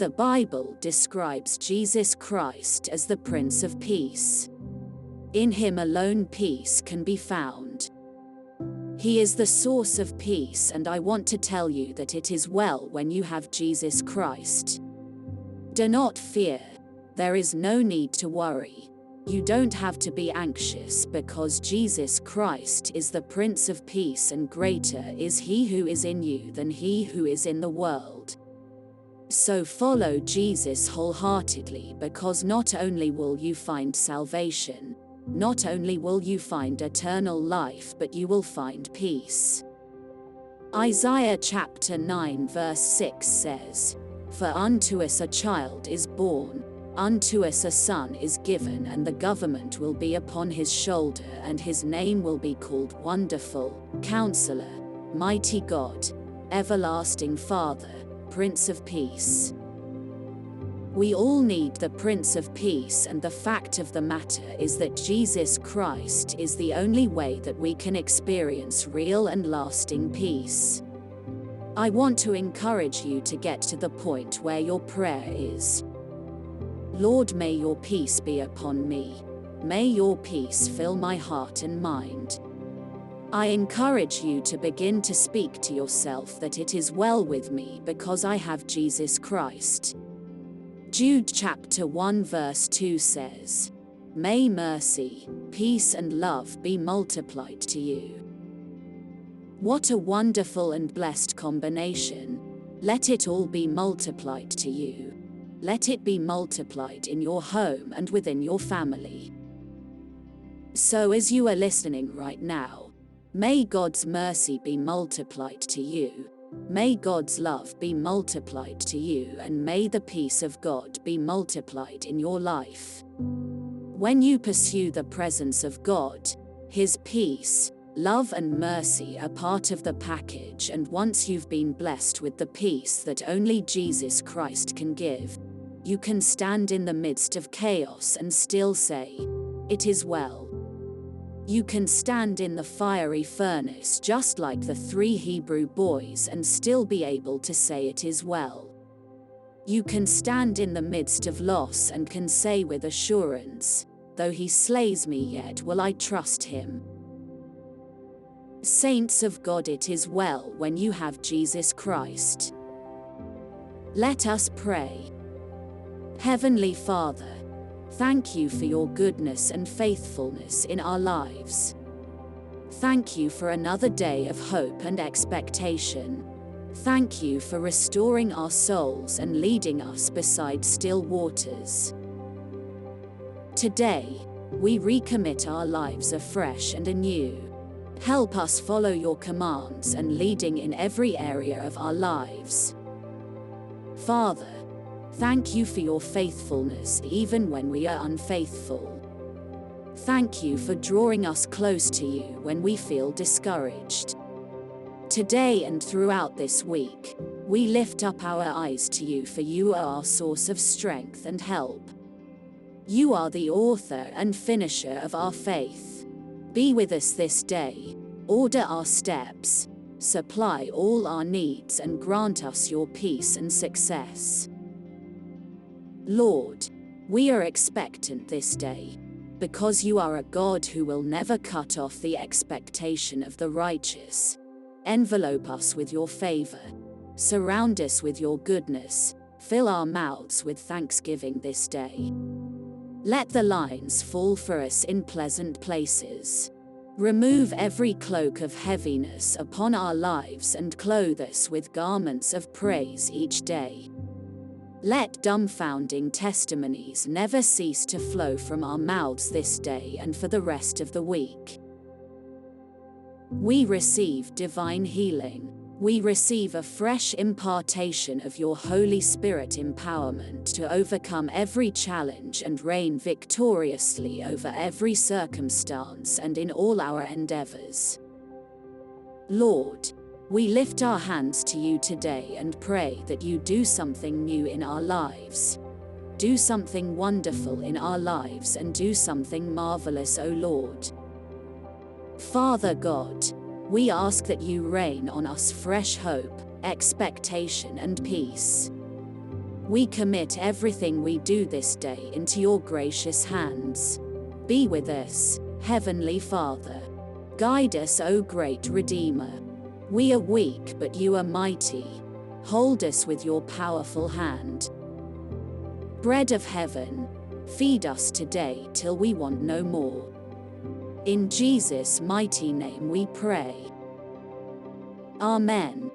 The Bible describes Jesus Christ as the Prince of Peace. In him alone peace can be found. He is the source of peace, and I want to tell you that it is well when you have Jesus Christ. Do not fear. There is no need to worry. You don't have to be anxious because Jesus Christ is the Prince of Peace, and greater is he who is in you than he who is in the world. So follow Jesus wholeheartedly, because not only will you find salvation, not only will you find eternal life, but you will find peace. Isaiah chapter 9 verse 6 says, "For unto us a child is born, unto us a son is given, and the government will be upon his shoulder, and his name will be called Wonderful, Counselor, Mighty God, Everlasting Father, Prince of Peace." We all need the Prince of Peace, and the fact of the matter is that Jesus Christ is the only way that we can experience real and lasting peace. I want to encourage you to get to the point where your prayer is, "Lord, may your peace be upon me. May your peace fill my heart and mind." I encourage you to begin to speak to yourself that it is well with me because I have Jesus Christ. Jude chapter 1 verse 2 says, "May mercy, peace and love be multiplied to you." What a wonderful and blessed combination. Let it all be multiplied to you. Let it be multiplied in your home and within your family. So as you are listening right now, may God's mercy be multiplied to you. May God's love be multiplied to you, and may the peace of God be multiplied in your life. When you pursue the presence of God, His peace, love and mercy are part of the package, and once you've been blessed with the peace that only Jesus Christ can give, you can stand in the midst of chaos and still say, "It is well." You can stand in the fiery furnace just like the 3 Hebrew boys and still be able to say it is well. You can stand in the midst of loss and can say with assurance, "Though he slays me, yet will I trust him." Saints of God, it is well when you have Jesus Christ. Let us pray. Heavenly Father, thank you for your goodness and faithfulness in our lives. Thank you for another day of hope and expectation. Thank you for restoring our souls and leading us beside still waters. Today, we recommit our lives afresh and anew. Help us follow your commands and leading in every area of our lives. Father, thank you for your faithfulness even when we are unfaithful. Thank you for drawing us close to you when we feel discouraged. Today and throughout this week, we lift up our eyes to you, for you are our source of strength and help. You are the author and finisher of our faith. Be with us this day, order our steps, supply all our needs, and grant us your peace and success. Lord, we are expectant this day, because you are a God who will never cut off the expectation of the righteous. Envelope us with your favor, surround us with your goodness, fill our mouths with thanksgiving this day. Let the lines fall for us in pleasant places. Remove every cloak of heaviness upon our lives and clothe us with garments of praise each day. Let dumbfounding testimonies never cease to flow from our mouths this day and for the rest of the week. We receive divine healing. We receive a fresh impartation of your Holy Spirit empowerment to overcome every challenge and reign victoriously over every circumstance and in all our endeavors. Lord, we lift our hands to you today and pray that you do something new in our lives. Do something wonderful in our lives and do something marvelous, O Lord. Father God, we ask that you rain on us fresh hope, expectation and peace. We commit everything we do this day into your gracious hands. Be with us, Heavenly Father. Guide us, O great Redeemer. We are weak, but you are mighty. Hold us with your powerful hand. Bread of heaven, feed us today till we want no more. In Jesus' mighty name we pray. Amen.